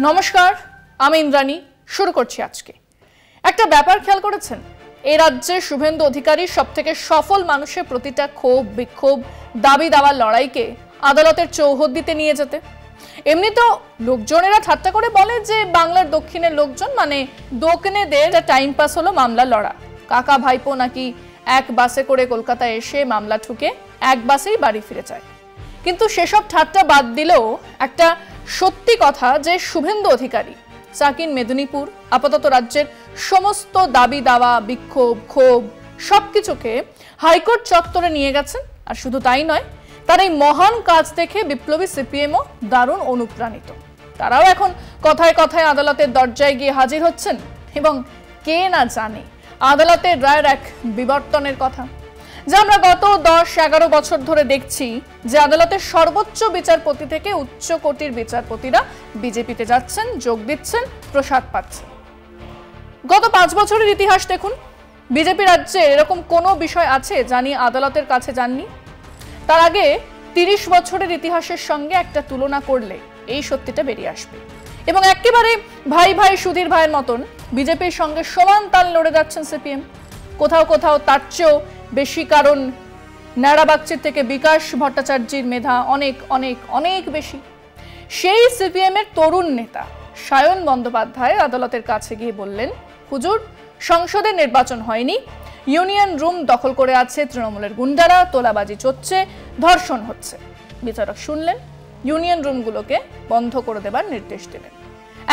নমস্কার, আমি ইন্দ্রাণী। শুরু করছি আজকে। একটা ব্যাপার খেয়াল করেছেন, এই রাজ্যে শুভেন্দু অধিকারী সবথেকে সফল মানুষের প্রতিটা ক্ষোভ, বিক্ষোভ, দাবি দাওয়ার লড়াইকে আদালতের চৌহদ্দিতে নিয়ে যেতে। এমনি তো লোকজনেরা ঠাট্টা করে বলে যে বাংলার দক্ষিণের লোকজন মানে দোকনেদের টাইম পাস হলো মামলা লড়া। কাকা ভাইপো নাকি এক বাসে করে কলকাতায় এসে মামলা ঠুকে এক বাসেই বাড়ি ফিরে যায়। কিন্তু সেসব ঠাট্টা বাদ দিলেও একটা সত্যি কথা যে শুভেন্দু অধিকারী সাকিন মেদিনীপুর আপাতত রাজ্যের সমস্ত দাবি দাওয়া, বিক্ষোভ, ক্ষোভ সবকিছুকে হাইকোর্ট চত্বরে নিয়ে গেছেন। আর শুধু তাই নয়, তার এই মহান কাজ দেখে বিপ্লবী সিপিএমও দারুণ অনুপ্রাণিত। তারাও এখন কথায় কথায় আদালতের দরজায় গিয়ে হাজির হচ্ছেন এবং কে না জানে আদালতের রায়ের এক বিবর্তনের কথা, যা আমরা গত 10-11 বছর ধরে দেখছি যে আদালতের সর্বোচ্চ বিচারপতি থেকে উচ্চ কোটির বিচারপতিরা বিজেপিতে যাচ্ছেন, যোগ দিচ্ছেন, প্রসাদ পাচ্ছেন। গত 5 বছরের ইতিহাস দেখুন, বিজেপি রাজ্যে এরকম কোনো বিষয় আছে যা নিয়ে আদালতের কাছে যাননি। তার আগে 30 বছরের ইতিহাসের সঙ্গে একটা তুলনা করলে এই সত্যিটা বেরিয়ে আসবে। এবং একেবারে ভাই ভাই সুধীর ভাইয়ের মতন বিজেপির সঙ্গে সমান তাল লড়ে যাচ্ছেন সিপিএম। কোথাও কোথাও তার চেয়েও বেশি, কারণ ন্যাড়াবাগচির থেকে বিকাশ ভট্টাচার্যের মেধা অনেক অনেক অনেক বেশি। সেই সিপিএম এর তরুণ নেতা সায়ন বন্দ্যোপাধ্যায় আদালতের কাছে গিয়ে বললেন, হুজুর, সংসদের নির্বাচন হয়নি, ইউনিয়ন রুম দখল করে আছে তৃণমূলের গুন্ডারা, তোলাবাজি চলছে, ধর্ষণ হচ্ছে। বিচারক শুনলেন, ইউনিয়ন রুমগুলোকে বন্ধ করে দেবার নির্দেশ দিলেন।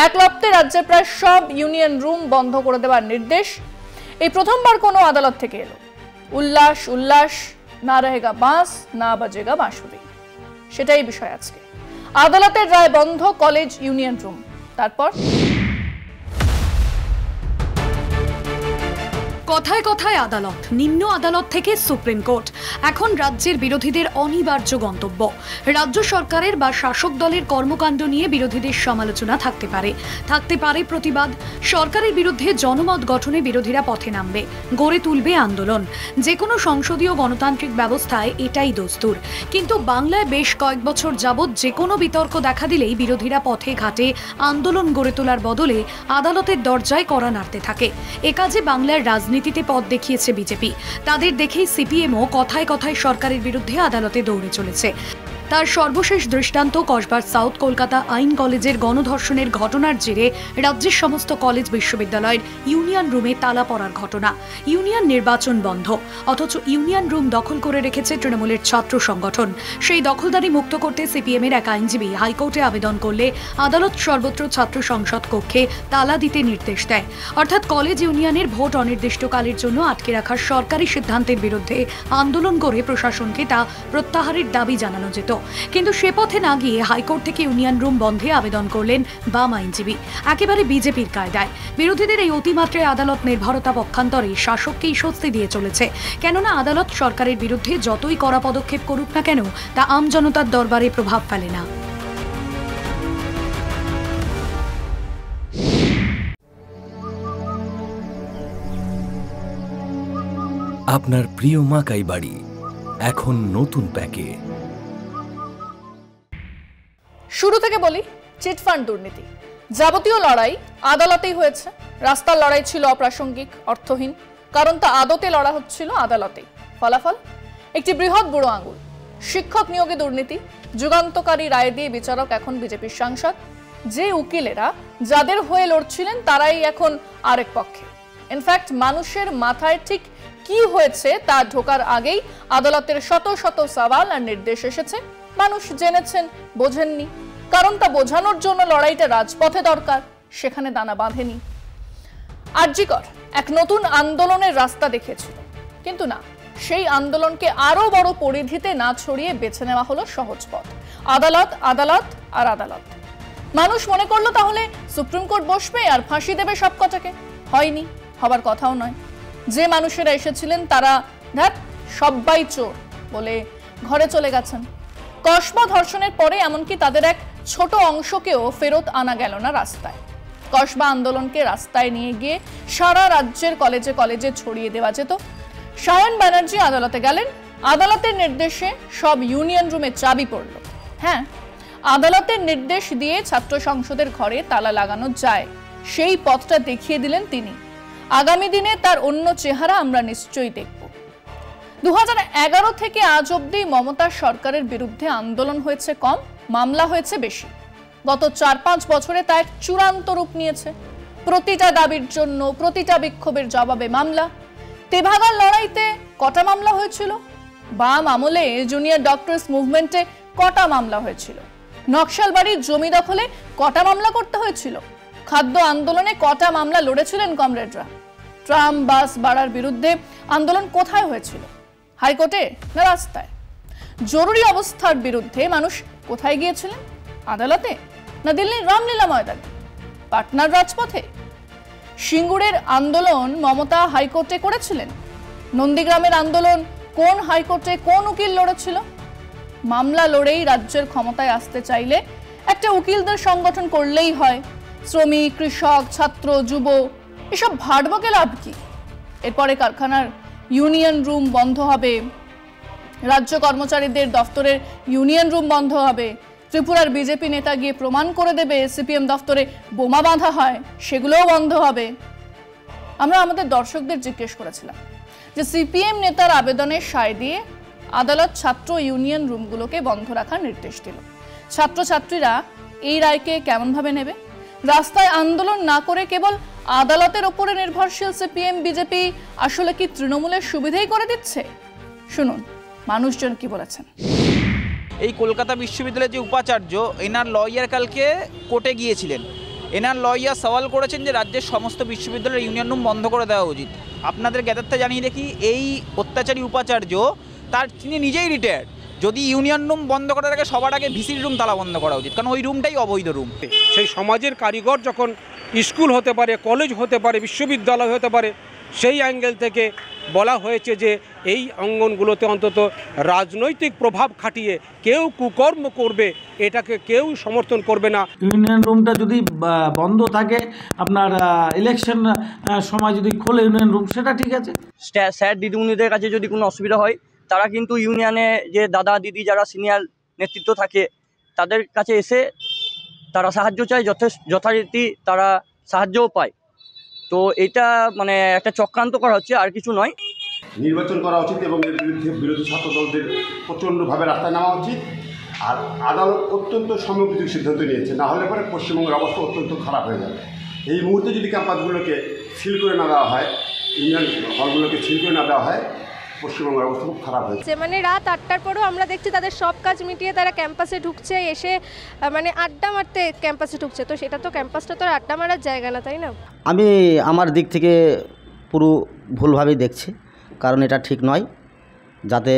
এক লপ্তে রাজ্যের প্রায় সব ইউনিয়ন রুম বন্ধ করে দেবার নির্দেশ এই প্রথমবার কোনো আদালত থেকে এলো। উল্লাস উল্লাস, না রহেগা বাঁশ না বাজেগা বাঁশুরি, সেটাই বিষয় আজকে। আদালতের রায়, বন্ধ কলেজ ইউনিয়ন রুম। তারপর কথায় কথায় আদালত, নিম্ন আদালত থেকে সুপ্রিম কোর্ট এখন রাজ্যের বিরোধীদের অনিবার্য গন্তব্য। রাজ্য সরকারের বা শাসক দলের কর্মকাণ্ড নিয়ে বিরোধীদের সমালোচনা থাকতে পারে প্রতিবাদ। সরকারের বিরুদ্ধে জনমত গঠনে বিরোধীরা পথে নামবে, গড়ে তুলবে আন্দোলন। যে কোনো সংসদীয় গণতান্ত্রিক ব্যবস্থায় এটাই দস্তুর। কিন্তু বাংলায় বেশ কয়েক বছর যাবৎ যে কোনো বিতর্ক দেখা দিলেই বিরোধীরা পথে ঘাটে আন্দোলন গড়ে তোলার বদলে আদালতের দরজায় কড়া নাড়তে থাকে। এ কাজে বাংলার রাজনীতিতে পথ দেখিয়েছে বিজেপি। তাদের দেখেই সিপিএমও কথায় কথায় সরকারের বিরুদ্ধে আদালতে দৌড়ে চলেছে। তার সর্বশেষ দৃষ্টান্ত কসবার সাউথ কলকাতা আইন কলেজের গণধর্ষণের ঘটনার জেরে রাজ্যের সমস্ত কলেজ বিশ্ববিদ্যালয়ের ইউনিয়ন রুমে তালা পড়ার ঘটনা। ইউনিয়ন নির্বাচন বন্ধ, অথচ ইউনিয়ন রুম দখল করে রেখেছে তৃণমূলের ছাত্র সংগঠন। সেই দখলদারি মুক্ত করতে সিপিএমের এক আইনজীবী হাইকোর্টে আবেদন করলে আদালত সর্বত্র ছাত্র সংসদ কক্ষে তালা দিতে নির্দেশ দেয়। অর্থাৎ কলেজ ইউনিয়নের ভোট অনির্দিষ্টকালের জন্য আটকে রাখার সরকারি সিদ্ধান্তের বিরুদ্ধে আন্দোলন করে প্রশাসনকে তা প্রত্যাহারের দাবি জানানো যেত। কিন্তু সে পথে না গিয়ে হাইকোর্ট থেকে ইউনিয়ন রুম বন্ধে আবেদন করলেন বাম আইনজীবী, একেবারে বিজেপির কায়দায়। বিরোধীদের এই অতিমাত্রায় আদালত নির্ভরতা পক্ষান্তরে শাসককেই স্বস্তি দিয়ে চলেছে। কেননা আদালত সরকারের বিরুদ্ধে যতই কড়া পদক্ষেপ করুক না কেন, তা আম জনতার দরবারে প্রভাব ফেলে না। আপনার প্রিয় মাকাই বাড়ি এখন নতুন প্যাকে। শুরু থেকে বলি, চিটফান্ড দুর্নীতি যাবতীয় লড়াই আদালতেই হয়েছে। রাস্তার লড়াই ছিল অপ্রাসঙ্গিক, অর্থহীন, কারণ তা আদতে লড়া হচ্ছিল আদালতেই। ফলাফল একটি বৃহৎ বুড়ো আঙুল। শিক্ষক নিয়োগে দুর্নীতি, যুগান্তকারী রায় দিয়ে বিচারক এখন বিজেপির সাংসদ। যে উকিলেরা যাদের হয়ে লড়ছিলেন তারাই এখন আরেক পক্ষে। ইনফ্যাক্ট মানুষের মাথায় ঠিক কি হয়েছে তা ঢোকার আগেই আদালতের শত শত সওয়াল আর নির্দেশ এসেছে। মানুষ জেনেছেন, বোঝেননি, কারণ তা বোঝানোর জন্য লড়াইটা রাজপথে দরকার, সেখানে দানা বাঁধেনি। আরজিকর এক নতুন আন্দোলনের রাস্তা দেখিয়েছিল, কিন্তু না, সেই আন্দোলনকে আরো বড় পরিধিতে না ছড়িয়ে বেছে নেওয়া হলো সহজ পথ, আদালত, আদালত আর আদালত। মানুষ মনে করলো তাহলে সুপ্রিম কোর্ট বসবে আর ফাঁসি দেবে সব কটাকে। হয়নি, হবার কথাও নয়। যে মানুষেরা এসেছিলেন তারা সবাই চোর বলে ঘরে চলে গেছেন। কসবা ধর্ষণের পরে এমনকি তাদের এক ছোট অংশকেও ফেরত আনা গেল না রাস্তায়। কসবা আন্দোলনকে রাস্তায় নিয়ে গিয়ে সারা রাজ্যের কলেজে কলেজে ছড়িয়ে দেওয়া যেত। সায়ন ব্যানার্জি আদালতে গেলেন, আদালতের নির্দেশে সব ইউনিয়ন রুমে চাবি পড়ল। হ্যাঁ, আদালতের নির্দেশ দিয়ে ছাত্র সংসদের ঘরে তালা লাগানো যায়, সেই পথটা দেখিয়ে দিলেন তিনি। আগামী দিনে তার অন্য চেহারা আমরা নিশ্চয়ই দেখব। 2011 থেকে আজ অবধি মমতা সরকারের বিরুদ্ধে আন্দোলন হয়েছে কম, মামলা হয়েছে বেশি। গত 4-5 বছরে তা এক চূড়ান্ত রূপ নিয়েছে। প্রতিটা দাবির জন্য, প্রতিটা বিক্ষোভের জবাবে মামলা। তেভাগার লড়াইতে কটা মামলা হয়েছিল? বাম আমলে জুনিয়র ডক্টরস মুভমেন্টে কটা মামলা হয়েছিল? নকশালবাড়ির জমি দখলে কটা মামলা করতে হয়েছিল? খাদ্য আন্দোলনে কটা মামলা লড়েছিলেন কমরেডরা? ট্রাম বাস ভাড়ার বিরুদ্ধে আন্দোলন কোথায় হয়েছিল? হাইকোর্টে না রাস্তায়? জরুরি অবস্থার বিরুদ্ধে মানুষ কোথায় গিয়েছিলেন? আদালতে না দিল্লির রামলীলা ময়দানে, পাটনার রাজপথে? সিঙ্গুরের আন্দোলন মমতা হাইকোর্টে করেছিলেন। নন্দীগ্রামের আন্দোলন কোন হাইকোর্টে কোন উকিল লড়েছিল? মামলা লড়েই রাজ্যের ক্ষমতায় আসতে চাইলে একটা উকিলদের সংগঠন করলেই হয়। শ্রমিক, কৃষক, ছাত্র, যুব এসব ভাটবকে লাভ কি? এরপরে কারখানার ইউনিয়ন রুম বন্ধ হবে, রাজ্য কর্মচারীদের দফতরের ইউনিয়ন রুম বন্ধ হবে, ত্রিপুরার বিজেপি নেতা গিয়ে প্রমাণ করে দেবে সিপিএম দফতরে বোমা বাঁধা হয়, সেগুলোও বন্ধ হবে। আমরা আমাদের দর্শকদের জিজ্ঞেস করেছিলাম যে সিপিএম নেতার আবেদনের সায় দিয়ে আদালত ছাত্র ইউনিয়ন রুমগুলোকে বন্ধ রাখার নির্দেশ দিল। ছাত্রছাত্রীরা এই রায়কে কেমন ভাবে নেবে? রাস্তায় আন্দোলন না করে কেবল আদালতের উপরে নির্ভরশীল সিপিএম বিজেপি আসলে কি তৃণমূলের সুবিধাই করে দিচ্ছে? শুনুন মানুষজন কি বলেছেন। এই কলকাতা বিশ্ববিদ্যালয়ের যে উপাচার্য, এনার লয়ার কালকে কোর্টে গিয়েছিলেন। এনার লয়ার সওয়াল করেছেন যে রাজ্যের সমস্ত বিশ্ববিদ্যালয়ের ইউনিয়ন রুম বন্ধ করে দেওয়া উচিত। আপনাদের জ্ঞাতার্থে জানিয়ে দেখি, এই অত্যাচারী উপাচার্য তিনি নিজেই রিটায়ার্ড। যদি ইউনিয়ন রুম বন্ধ করার আগে সবার আগে ভিসির রুম তালা বন্ধ করা উচিত, কারণ ওই রুমটাই অবৈধ রুম। সেই সমাজের কারিগর যখন স্কুল হতে পারে, কলেজ হতে পারে, বিশ্ববিদ্যালয় হতে পারে, সেই অ্যাঙ্গেল থেকে বলা হয়েছে যে এই অঙ্গনগুলোতে অন্তত রাজনৈতিক প্রভাব খাটিয়ে কেউ কুকর্ম করবে, এটাকে কেউ সমর্থন করবে না। ইউনিয়ন রুমটা যদি বন্ধ থাকে, আপনার ইলেকশন সময় যদি খোলে ইউনিয়ন রুম, সেটা ঠিক আছে। স্যার দিদিমণিদের কাছে যদি কোনো অসুবিধা হয়, তারা কিন্তু ইউনিয়নে যে দাদা দিদি যারা সিনিয়র নেতৃত্ব থাকে তাদের কাছে এসে তারা সাহায্য চায়, যথারীতি তারা সাহায্যও পায়। তো এটা মানে একটা চক্রান্ত করা হচ্ছে, আর কিছু নয়। নির্বাচন করা উচিত এবং এর বিরুদ্ধে বিরোধী ছাত্র দলদের প্রচণ্ডভাবে রাস্তায় নামা উচিত। আর আদালত অত্যন্ত সময়োপযোগী সিদ্ধান্ত নিয়েছে, না হলে পরে পশ্চিমবঙ্গের অবস্থা অত্যন্ত খারাপ হয়ে যাবে। এই মুহূর্তে যদি ক্যাম্পাসগুলোকে সিল করে না দেওয়া হয়, ইউনিয়ন হলগুলোকে সিল করে না দেওয়া হয়, পশ্চিমবঙ্গের অবস্থা খুব খারাপ হয়েছে। মানে রাত 8টার পরেও আমরা দেখছি তাদের সব কাজ মিটিয়ে তারা ক্যাম্পাসে ঢুকছে, এসে মানে আড্ডা মারতে ক্যাম্পাসে ঢুকছে। তো সেটা তো ক্যাম্পাসটা তো আড্ডা মারার জায়গা না, তাই না? আমি আমার দিক থেকে পুরো ভুলভাবেই দেখছি, কারণ এটা ঠিক নয়। যাতে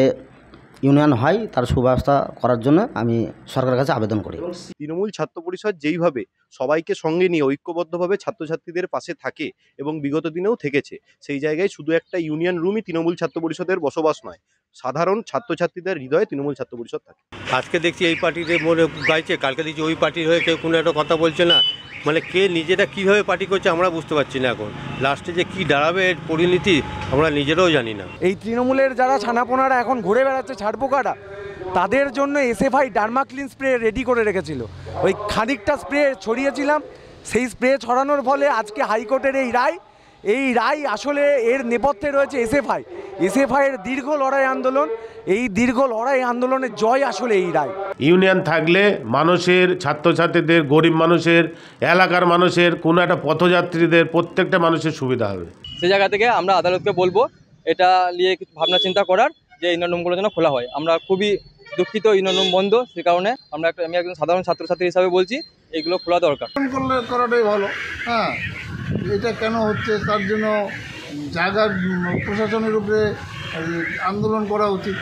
ইউনিয়ন হয় তার সুব্যবস্থা করার জন্য আমি সরকারের কাছে আবেদন করি। তৃণমূল ছাত্র পরিষদ যেইভাবে সবাইকে সঙ্গে নিয়ে ঐক্যবদ্ধভাবে ছাত্রছাত্রীদের পাশে থাকে এবং বিগত দিনেও থেকেছে, সেই জায়গায় শুধু একটা ইউনিয়ন রুমই তৃণমূল ছাত্র পরিষদের বসবাস নয়, সাধারণ ছাত্রছাত্রীদের হৃদয়ে তৃণমূল ছাত্র পরিষদ থাকে। আজকে দেখছি এই পার্টিতে মনে গাইছে, কালকে দেখছি ওই পার্টির হয়ে কেউ কোনো একটা কথা বলছে না। মানে কে নিজেরা কীভাবে পার্টি করছে আমরা বুঝতে পারছি না। এখন লাস্টে যে কী দাঁড়াবে এর পরিণতি আমরা নিজেরাও জানি না। এই তৃণমূলের যারা ছানাপোনারা এখন ঘুরে বেড়াচ্ছে ছাড়পোকারা, তাদের জন্য এসএফআই ডার্মাক্লিন স্প্রে রেডি করে রেখেছিল। ওই খানিকটা স্প্রে ছড়িয়েছিলাম, সেই স্প্রে ছড়ানোর ফলে আজকে হাইকোর্টের এই রায় আসলে এর নেপথ্যে রয়েছে এসএফআইয়ের দীর্ঘ লড়াই আন্দোলন। এই দীর্ঘ লড়াই আন্দোলনের জয় আসলে এই রায়। ইউনিয়ন থাকলে মানুষের, ছাত্রছাত্রীদের, গরিব মানুষের, এলাকার মানুষের, কোনো একটা পথযাত্রীদের, প্রত্যেকটা মানুষের সুবিধা হবে। সে জায়গা থেকে আমরা আদালতকে বলবো এটা নিয়ে কিছু ভাবনা চিন্তা করার, যে ইউনিয়ন রুমগুলো যেন খোলা হয়। আমরা খুবই দুঃখিত ইউনিয়ন রুম বন্ধ, সে কারণে আমি একজন সাধারণ ছাত্রছাত্রী হিসাবে বলছি এইগুলো খোলা দরকার। করাটাই ভালো। হ্যাঁ, এটা কেন হচ্ছে তার জন্য জায়গার প্রশাসনের উপরে আন্দোলন করা উচিত।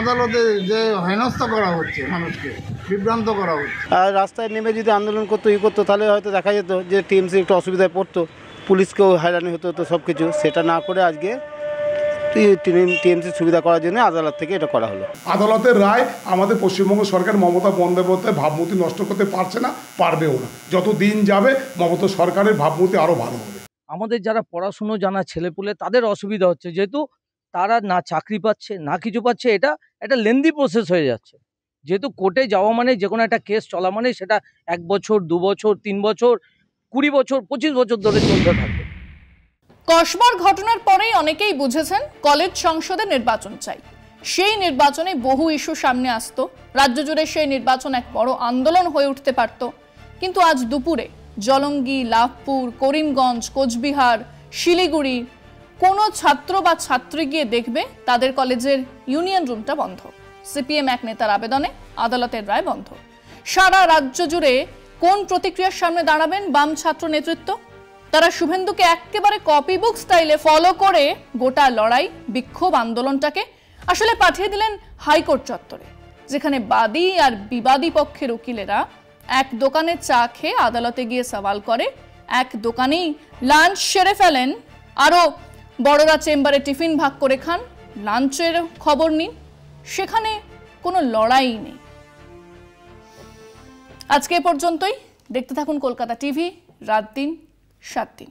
আদালতে যে হেনস্থা করা হচ্ছে, মানুষকে বিভ্রান্ত করা হচ্ছে। আর রাস্তায় নেমে যদি আন্দোলন করতো তাহলে হয়তো দেখা যেত যে টিএমসি একটু অসুবিধায় পড়তো, পুলিশকেও হয়রানি হতো সব কিছু। সেটা না করে আজকে টিএমসি সুবিধা করার জন্য আদালত থেকে এটা করা হলো। আদালতের রায় আমাদের পশ্চিমবঙ্গ সরকার মমতা বন্দ্যোপাধ্যায়ের ভাবমূর্তি নষ্ট করতে পারছে না, পারবেও না। যত দিন যাবে মমতা সরকারের ভাবমূর্তি আরও ভালো হবে। আমাদের যারা পড়াশুনো জানা ছেলেপুলে তাদের অসুবিধা হচ্ছে, যেহেতু তারা না চাকরি পাচ্ছে না কিছু পাচ্ছে, এটা একটা লেন্দি প্রসেস হয়ে যাচ্ছে। যেহেতু কোর্টে যাওয়া মানে যে কোনো একটা কেস চলা মানে সেটা 1 বছর 2 বছর 3 বছর 20 বছর 25 বছর ধরে চলতে থাকবে। কসবার ঘটনার পরেই অনেকেই বুঝেছেন কলেজ সংসদে নির্বাচন চাই। সেই নির্বাচনে বহু ইস্যু সামনে আসতো, রাজ্য জুড়ে সেই নির্বাচন এক বড় আন্দোলন হয়ে উঠতে পারত। কিন্তু আজ দুপুরে জলঙ্গি, লাভপুর, করিমগঞ্জ, কোচবিহার, শিলিগুড়ি কোনো ছাত্র বা ছাত্রী গিয়ে দেখবে তাদের কলেজের ইউনিয়ন রুমটা বন্ধ। সিপিএম এক নেতার আবেদনে আদালতের রায় বন্ধ। সারা রাজ্য জুড়ে কোন প্রতিক্রিয়ার সামনে দাঁড়াবেন বাম ছাত্র নেতৃত্ব? তারা শুভেন্দুকে একেবারে কপি বুক স্টাইলে ফলো করে গোটা লড়াই, বিক্ষোভ, আন্দোলনটাকে আসলে পাঠিয়ে দিলেন হাইকোর্ট চত্বরে, যেখানে বাদী আর বিবাদী পক্ষের উকিলেরা এক দোকানে চা খেয়ে আদালতে গিয়ে সওয়াল করে, এক দোকানেই লাঞ্চ সেরে ফেলেন, আরও বড়রা চেম্বারে টিফিন ভাগ করে খান, লাঞ্চের খবর নিন। সেখানে কোনো লড়াই নেই। আজকে এ পর্যন্তই। দেখতে থাকুন কলকাতা টিভি, রাত দিন 7 দিন।